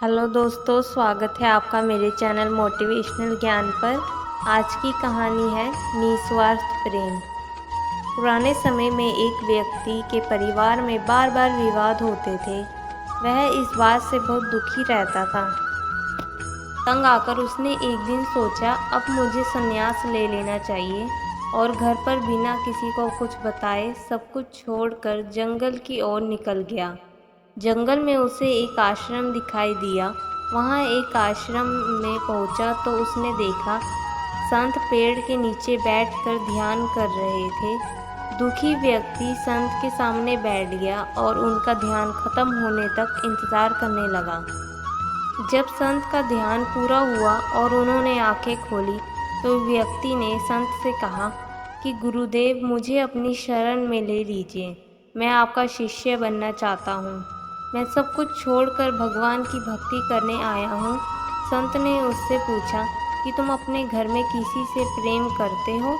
Hello दोस्तों, स्वागत है आपका मेरे चैनल मोटिवेशनल ज्ञान पर। आज की कहानी है निस्वार्थ प्रेम। पुराने समय में एक व्यक्ति के परिवार में बार बार विवाद होते थे। वह इस बात से बहुत दुखी रहता था। तंग आकर उसने एक दिन सोचा, अब मुझे संन्यास ले लेना चाहिए, और घर पर बिना किसी को कुछ बताए सब कुछ छोड़कर जंगल की ओर निकल गया। जंगल में उसे एक आश्रम दिखाई दिया। वहाँ एक आश्रम में पहुँचा तो उसने देखा संत पेड़ के नीचे बैठकर ध्यान कर रहे थे। दुखी व्यक्ति संत के सामने बैठ गया और उनका ध्यान खत्म होने तक इंतजार करने लगा। जब संत का ध्यान पूरा हुआ और उन्होंने आंखें खोली तो व्यक्ति ने संत से कहा कि गुरुदेव, मुझे अपनी शरण में ले लीजिए। मैं आपका शिष्य बनना चाहता हूँ। मैं सब कुछ छोड़कर भगवान की भक्ति करने आया हूँ। संत ने उससे पूछा कि तुम अपने घर में किसी से प्रेम करते हो?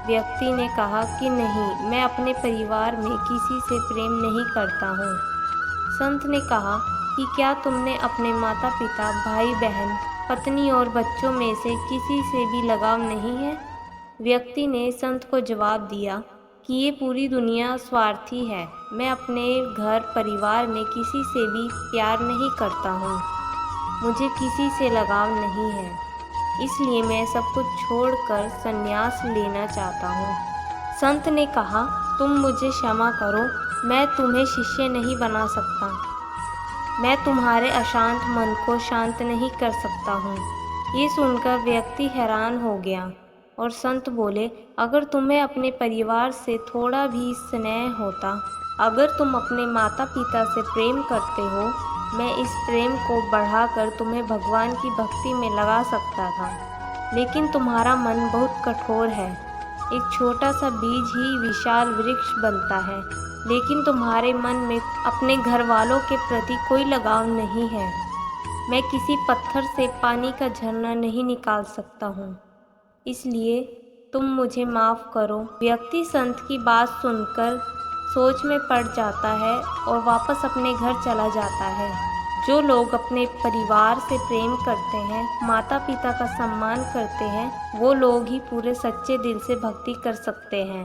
व्यक्ति ने कहा कि नहीं, मैं अपने परिवार में किसी से प्रेम नहीं करता हूँ। संत ने कहा कि क्या तुमने अपने माता पिता, भाई बहन, पत्नी और बच्चों में से किसी से भी लगाव नहीं है? व्यक्ति ने संत को जवाब दिया कि ये पूरी दुनिया स्वार्थी है। मैं अपने घर परिवार में किसी से भी प्यार नहीं करता हूँ। मुझे किसी से लगाव नहीं है, इसलिए मैं सब कुछ छोड़कर संन्यास लेना चाहता हूँ। संत ने कहा, तुम मुझे क्षमा करो, मैं तुम्हें शिष्य नहीं बना सकता। मैं तुम्हारे अशांत मन को शांत नहीं कर सकता हूँ। ये सुनकर व्यक्ति हैरान हो गया और संत बोले, अगर तुम्हें अपने परिवार से थोड़ा भी स्नेह होता, अगर तुम अपने माता पिता से प्रेम करते हो, मैं इस प्रेम को बढ़ाकर तुम्हें भगवान की भक्ति में लगा सकता था। लेकिन तुम्हारा मन बहुत कठोर है। एक छोटा सा बीज ही विशाल वृक्ष बनता है, लेकिन तुम्हारे मन में अपने घर वालों के प्रति कोई लगाव नहीं है। मैं किसी पत्थर से पानी का झरना नहीं निकाल सकता हूँ, इसलिए तुम मुझे माफ़ करो। व्यक्ति संत की बात सुनकर सोच में पड़ जाता है और वापस अपने घर चला जाता है। जो लोग अपने परिवार से प्रेम करते हैं, माता पिता का सम्मान करते हैं, वो लोग ही पूरे सच्चे दिल से भक्ति कर सकते हैं।